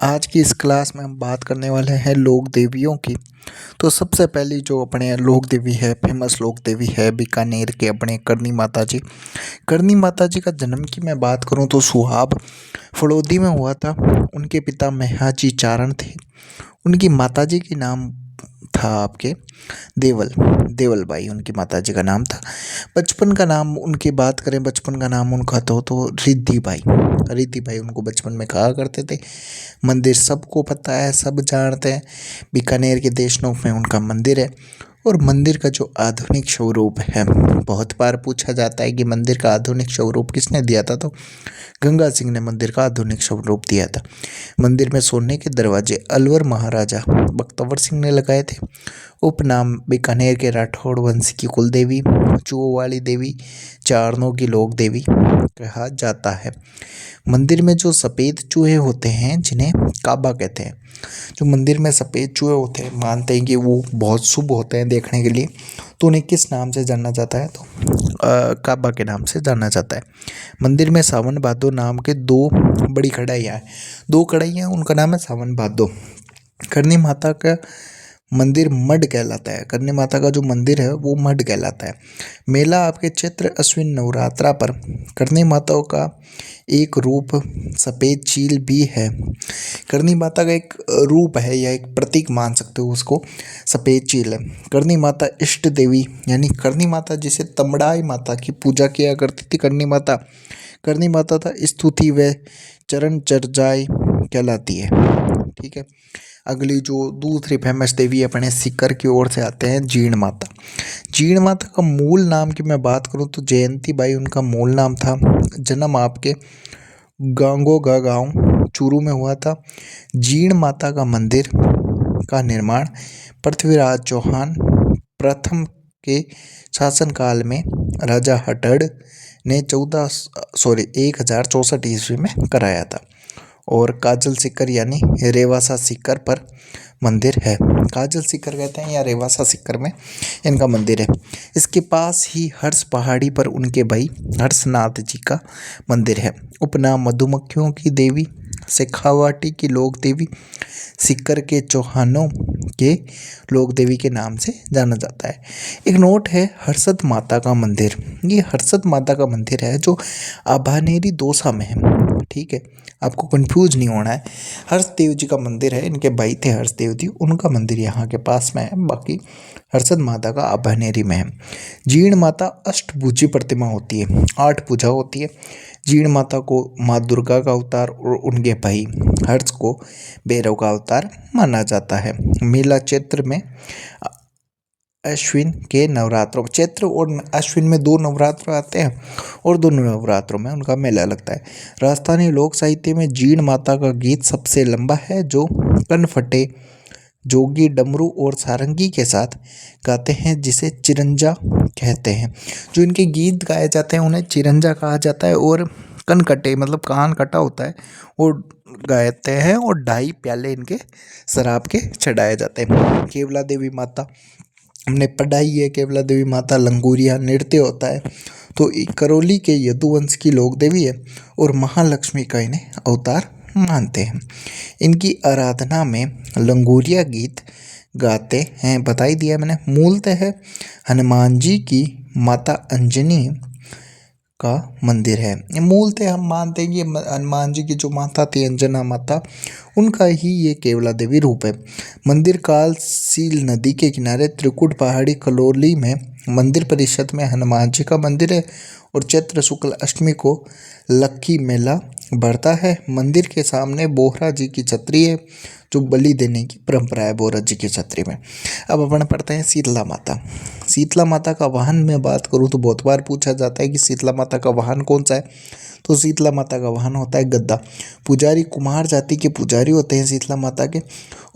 आज की इस क्लास में हम बात करने वाले हैं लोक देवियों की। तो सबसे पहली जो अपने लोक देवी है, फेमस लोक देवी है बीकानेर के अपने करनी माता जी। करनी माता जी का जन्म की मैं बात करूं तो सुहाब फड़ौदी में हुआ था। उनके पिता मेहाजी चारण थे। उनकी माता जी की नाम था आपके देवल देवल बाई उनकी माता जी का नाम था। बचपन का नाम उनकी बात करें, बचपन का नाम उनका तो रिद्धि बाई उनको बचपन में कहा करते थे। मंदिर सबको पता है, सब जानते हैं, बीकानेर के देशनोक में उनका मंदिर है। और मंदिर का जो आधुनिक स्वरूप है, बहुत बार पूछा जाता है कि मंदिर का आधुनिक स्वरूप किसने दिया था, तो गंगा सिंह ने मंदिर का आधुनिक स्वरूप दिया था। मंदिर में सोने के दरवाजे अलवर महाराजा बख्तवर सिंह ने लगाए थे। उपनाम बीकानेर के राठौड़ वंश की कुलदेवी, चूहों वाली देवी, चारणों की लोक देवी कहा जाता है। मंदिर में जो सफ़ेद चूहे होते हैं जिन्हें काबा कहते हैं, जो मंदिर में सफ़ेद चूहे होते हैं, मानते हैं कि वो बहुत शुभ होते हैं देखने के लिए। तो उन्हें किस नाम से जाना जाता है, तो काबा के नाम से जाना जाता है। मंदिर में सावन भादो नाम के दो बड़ी कढ़ाइयाँ हैं, दो कढ़ाइयाँ, उनका नाम है सावन भादो। करनी माता का मंदिर मड कहलाता है। करनी माता का जो मंदिर है वो मड कहलाता है। मेला आपके चैत्र अश्विन नवरात्रा पर करनी माताओं का एक रूप सफ़ेद चील भी है। करनी माता का एक रूप है या एक प्रतीक मान सकते हो उसको, सफ़ेद चील है। करनी माता इष्ट देवी यानी करनी माता जिसे तमड़ाई माता की पूजा किया करती थी, करनी माता था स्तुति व चरण चर्चाई कहलाती है। ठीक है। अगली जो दूसरी फेमस देवी अपने सीकर की ओर से आते हैं, जीण माता। जीण माता का मूल नाम की मैं बात करूं तो जयंती बाई उनका मूल नाम था। जन्म आपके गांगोगा गांव चूरू में हुआ था। जीण माता का मंदिर का निर्माण पृथ्वीराज चौहान प्रथम के शासनकाल में राजा हटड़ ने 1064 ईस्वी में कराया था। और काजल सीकर यानी रेवासा सीकर पर मंदिर है। काजल सीकर कहते हैं या रेवासा सीकर में इनका मंदिर है। इसके पास ही हर्ष पहाड़ी पर उनके भाई हर्षनाथ जी का मंदिर है। उपनाम मधुमक्खियों की देवी, शेखावाटी की लोक देवी, सीकर के चौहानों के लोक देवी के नाम से जाना जाता है। एक नोट है, हर्षद माता का मंदिर। ये हर्षद माता का मंदिर है जो आभानेरी दौसा में है। ठीक है, आपको कंफ्यूज नहीं होना है। हर्षदेव जी का मंदिर है, इनके भाई थे हर्षदेव जी, उनका मंदिर यहाँ के पास में है। बाकी हर्षद माता का आभानेरी में है। जीण माता अष्टभुजी प्रतिमा होती है, 8 भुजा होती है। जीण माता को माँ दुर्गा का अवतार और उनके भाई हर्ष को भैरव का अवतार माना जाता है। मेला चैत्र में अश्विन के नवरात्रों, चैत्र और अश्विन में 2 नवरात्र आते हैं और दोनों नवरात्रों में उनका मेला लगता है। राजस्थानी लोक साहित्य में जीण माता का गीत सबसे लंबा है, जो कनफटे जोगी डमरू और सारंगी के साथ गाते हैं, जिसे चिरंजा कहते हैं। जो इनके गीत गाए जाते हैं उन्हें चिरंजा कहा जाता है। और कनकटे मतलब कान कटा होता है वो गाते हैं, और 2.5 प्याले इनके शराब के चढ़ाए जाते हैं। केवला देवी माता हमने पढ़ाई है, केवला देवी माता लंगूरिया नृत्य होता है। तो करौली के यदुवंश की लोक देवी है और महालक्ष्मी का इन्हें अवतार मानते हैं। इनकी आराधना में लंगूरिया गीत गाते हैं, बता ही दिया मैंने। मूलतः है हनुमान जी की माता अंजनी का मंदिर है। मूलतः हम मानते हैं कि हनुमान जी की जो माता थी अंजना माता, उनका ही ये केवला देवी रूप है। मंदिर कालसील नदी के किनारे त्रिकुट पहाड़ी कलौली में मंदिर परिषद में हनुमान जी का मंदिर है। और चैत्र शुक्ल अष्टमी को लक्की मेला बढ़ता है। मंदिर के सामने बोहरा जी की छतरी है, जो बलि देने की परंपरा है बोहरा जी की छतरी में। अब अपन पढ़ते हैं शीतला माता। शीतला माता का वाहन में बात करूँ तो बहुत बार पूछा जाता है कि शीतला माता का वाहन कौन सा है, तो शीतला माता का वाहन होता है गद्दा। पुजारी कुमार जाति के पुजारी होते हैं शीतला माता के,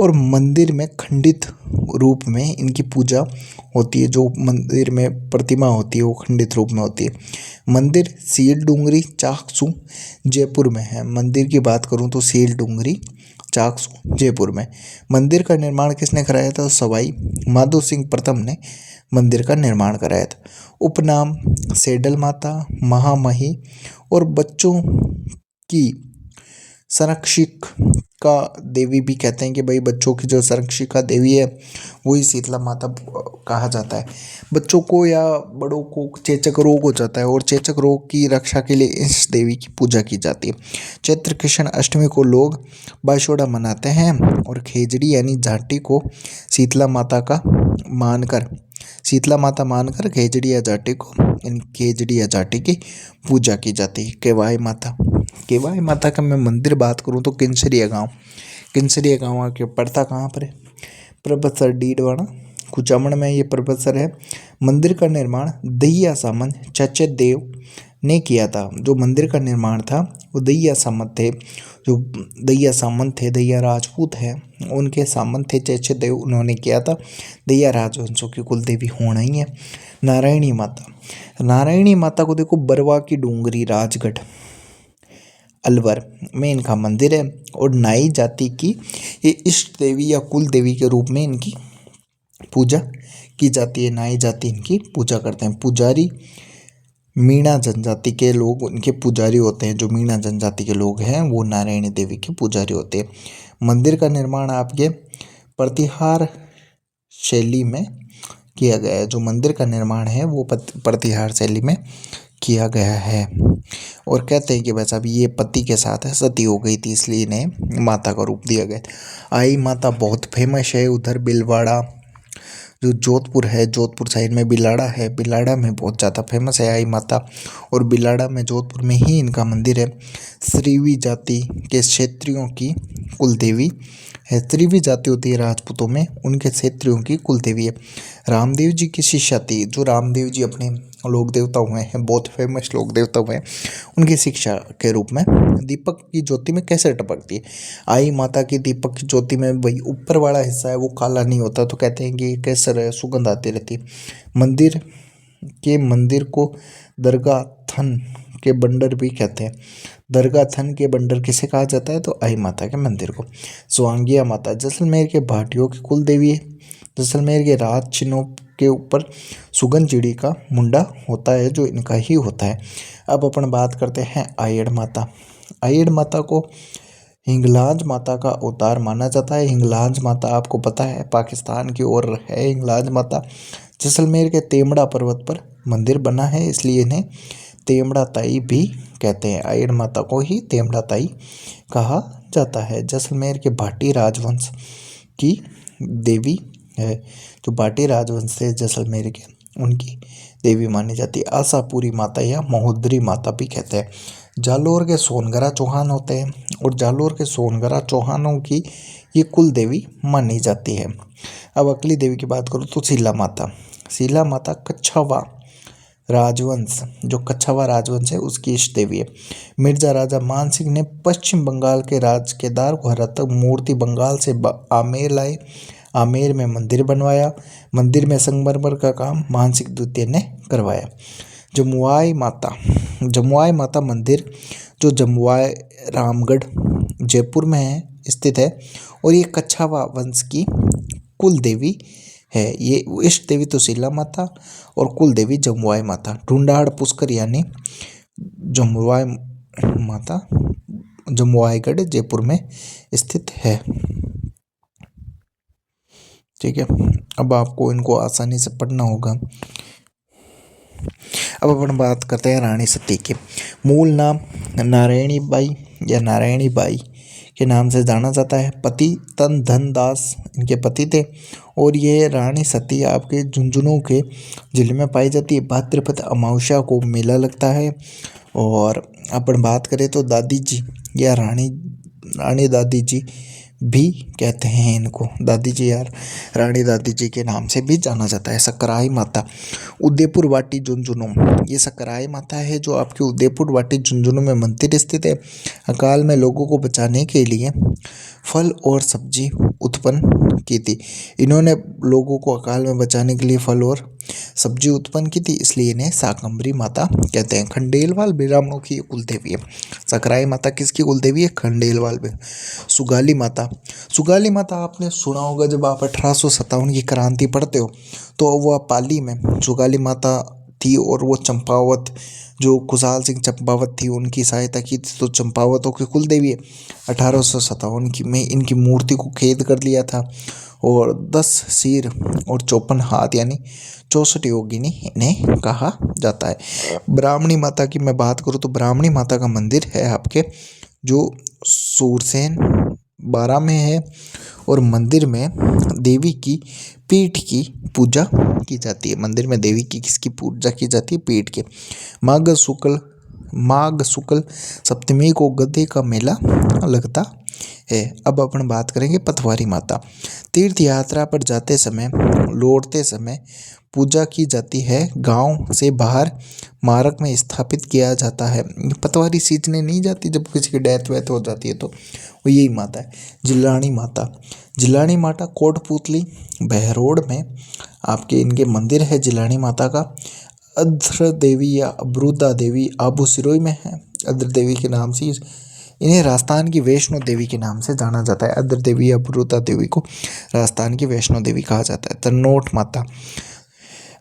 और मंदिर में खंडित रूप में इनकी पूजा होती है। जो मंदिर में प्रतिमा होती है वो खंडित रूप में होती है। मंदिर सील डूंगरी चाकसू जयपुर में है। मंदिर की बात करूं तो सील डूंगरी चाकसू जयपुर में। मंदिर का निर्माण किसने कराया था, सवाई माधो सिंह प्रथम ने मंदिर का निर्माण कराया था। उपनाम सेडल माता, महामही और बच्चों की संरक्षिका देवी भी कहते हैं कि भाई बच्चों की जो संरक्षिका देवी है वही शीतला माता कहा जाता है। बच्चों को या बड़ों को चेचक रोग हो जाता है और चेचक रोग की रक्षा के लिए इस देवी की पूजा की जाती है। चैत्र कृष्ण अष्टमी को लोग बाशोड़ा मनाते हैं और खेजड़ी यानी झांटी को शीतला माता का मानकर शीतला माता मानकर खेजड़ी या जाटी को यानी खेजड़ी या जाटी की पूजा की जाती है। केवाई माता का मैं मंदिर बात करूँ तो किंसरिया गाँव आके पड़ता कहाँ पर है? प्रोफेसर डीडवाना कुचामण में ये प्रोफेसर है। मंदिर का निर्माण दहिया सामंत चचे देव ने किया था। जो मंदिर का निर्माण था वो दहिया सामंत थे। जो दहिया राजपूत है, उनके सामंत थे चचे देव, उन्होंने किया था। दहिया राजवंशों की कुल देवी होना ही है। नारायणी माता को देखो बरवा की डूंगरी राजगढ़ अलवर में इनका मंदिर है और नाई जाति की ये इष्ट देवी या कुल देवी के रूप में इनकी पूजा की जाती है। नाई जाति इनकी पूजा करते हैं। पुजारी मीणा जनजाति के लोग उनके पुजारी होते हैं। जो मीणा जनजाति के लोग हैं वो नारायणी देवी के पुजारी होते हैं। मंदिर का निर्माण आपके प्रतिहार शैली में किया गया है। जो मंदिर का निर्माण है वो प्रतिहार शैली में किया गया है। और कहते हैं कि बस अब ये पति के साथ सती हो गई थी इसलिए इन्हें माता का रूप दिया गया। आई माता बहुत फेमस है। उधर बिलवाड़ा जो जोधपुर है, जोधपुर साइड में बिलाड़ा है, बिलाड़ा में बहुत ज़्यादा फेमस है आई माता। और बिलाड़ा में जोधपुर में ही इनका मंदिर है। श्रीवी जाति के क्षेत्रियों की कुल देवी है। त्रिवी जाति होती है राजपूतों में, उनके क्षेत्रियों की कुल देवी है। रामदेव जी की शिष्या थी। जो रामदेव जी अपने लोक देवता हुए हैं, बहुत फेमस लोक देवता हुए हैं, उनकी शिक्षा के रूप में दीपक की ज्योति में कैसे टपकती है? आई माता की दीपक की ज्योति में वही ऊपर वाला हिस्सा है वो काला नहीं होता, तो कहते हैं कि कैसर सुगंध आती रहती है। मंदिर को दरगाह थन के बंडर भी कहते हैं। दरगाह थन के बंडर किसे कहा जाता है? तो आई माता के मंदिर को। स्वांगिया माता जैसलमेर के भाटियों की कुल देवी है। जैसलमेर के राज चिन्हों के ऊपर सुगन चिड़ी का मुंडा होता है जो इनका ही होता है। अब अपन बात करते हैं आयड़ माता। आयड़ माता को हिंगलाज माता का अवतार माना जाता है। हिंगलाज माता आपको पता है पाकिस्तान की ओर है। हिंगलाज माता जैसलमेर के तेमड़ा पर्वत पर मंदिर बना है, इसलिए इन्हें तेमड़ा ताई भी कहते हैं। आयड़ माता को ही तेमड़ा ताई कहा जाता है। जैसलमेर के भाटी राजवंश की देवी है। जो भाटी राजवंश से जैसलमेर के उनकी देवी मानी जाती है। आशापुरी माता या महोदरी माता भी कहते हैं। जालोर के सोनगरा चौहान होते हैं और जालोर के सोनगरा चौहानों की ये कुल देवी मानी जाती है। अब अगली देवी की बात करूँ तो शीला माता। शीला माता कच्छावा राजवंश, जो कच्छावा राजवंश है उसकी इष्ट देवी है। मिर्जा राजा मान सिंह ने पश्चिम बंगाल के राज केदार को हराकर मूर्ति बंगाल से आमेर लाए। आमेर में मंदिर बनवाया। मंदिर में संगमरमर का काम मान सिंह द्वितीय ने करवाया। जमुआई माता मंदिर जो जमुआई रामगढ़ जयपुर में है स्थित है और ये कच्छावा वंश की कुल देवी है। ये इष्ट देवी तो शीला माता और कुल देवी जमुआई माता। ढूंढाड़ पुष्कर यानी जमुआई माता जमुआईगढ़ जयपुर में स्थित है। ठीक है, अब आपको इनको आसानी से पढ़ना होगा। अब अपन बात करते हैं रानी सती की। मूल नाम नारायणी बाई या नारायणी बाई के नाम से जाना जाता है। पति तन धन दास इनके पति थे और ये रानी सती आपके झुंझुनू के जिले में पाई जाती है। भाद्रपद अमावस्या को मेला लगता है। और अपन बात करें तो दादी जी या रानी दादी जी भी कहते हैं इनको। दादी जी यार रानी दादी जी के नाम से भी जाना जाता है। सकराई माता उदयपुर वाटी झुंझुनू, ये सकराई माता है जो आपके उदयपुर वाटी झुंझुनू में मंदिर स्थित है। अकाल में लोगों को बचाने के लिए फल और सब्जी उत्पन्न की थी। इन्होंने लोगों को अकाल में बचाने के लिए फल और सब्जी उत्पन्न की थी, इसलिए इन्हें शाकंभरी माता कहते हैं। खंडेलवाल ब्राह्मणों की कुल देवी है। सकराई माता किसकी कुल देवी है? खंडेलवाल। सुगाली माता आपने सुना होगा। जब आप 1857 की क्रांति पढ़ते हो तो वह पाली में सुगाली माता थी और वो चंपावत जो खुशहाल सिंह चंपावत थी उनकी सहायता की थी। तो चंपावतों की कुल देवी है। 1857 की में इनकी मूर्ति को कैद कर लिया था और 10 सिर और 54 हाथ यानी 64 योगिनी इन्हें कहा जाता है। ब्राह्मणी माता की मैं बात करूँ तो ब्राह्मणी माता का मंदिर है आपके जो सूरसेन 12 में है और मंदिर में देवी की पीठ की पूजा की जाती है। मंदिर में देवी की किसकी पूजा की जाती है? पीठ के। माघ शुक्ल सप्तमी को गधे का मेला लगता है। अब अपन बात करेंगे पथवारी माता। तीर्थ यात्रा पर जाते समय लौटते समय पूजा की जाती है। गांव से बाहर मार्ग में स्थापित किया जाता है। पतवारी सींचने नहीं जाती जब किसी की डेथ वेथ हो जाती है तो वो यही माता है। जिलानी माता। जिलानी माता कोटपुतली बहरोड में आपके इनके मंदिर है जिलानी माता का। अध्र देवी या अब्रुदा देवी आबू सिरोई में है। अध्र देवी के नाम से इन्हें राजस्थान की वैष्णो देवी के नाम से जाना जाता है। अध्र देवी या अब्रुदा देवी को राजस्थान की वैष्णो देवी कहा जाता है। तन्नोट माता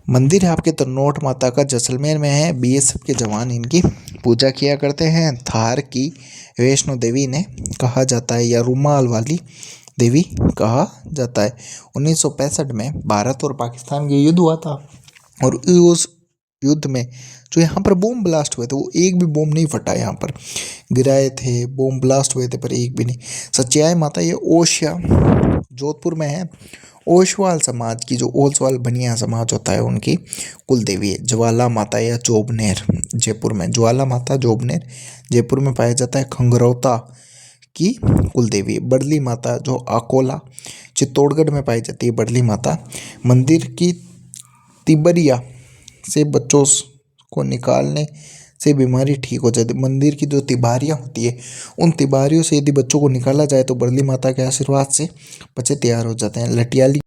मंदिर है आपके तन्नोट माता का जैसलमेर में है। बीएसएफ के जवान इनकी पूजा किया करते हैं। थार की वैष्णो देवी इन्हें कहा जाता है या रुमाल वाली देवी कहा जाता है। 1965 में भारत और पाकिस्तान के युद्ध हुआ था और उस युद्ध में जो यहाँ पर बम ब्लास्ट हुए थे वो एक भी बम नहीं फटा। यहाँ पर गिराए थे बम ब्लास्ट हुए थे पर एक भी नहीं। सच्चाई माता ये ओशिया जोधपुर में है। ओसवाल समाज की जो ओसवाल बनिया समाज होता है उनकी कुल देवी है। ज्वाला माता या जोबनेर जयपुर में। ज्वाला माता जोबनेर जयपुर में पाया जाता है। खंगरौता की कुल देवी है। बड़ली माता जो अकोला चित्तौड़गढ़ में पाई जाती है। बड़ली माता मंदिर की तिबरिया से बच्चों को निकालने से बीमारी ठीक हो जाती है। मंदिर की जो तिबारियाँ होती है उन तिबारियों से यदि बच्चों को निकाला जाए तो बड़ली माता के आशीर्वाद से बच्चे तैयार हो जाते हैं। लटियाली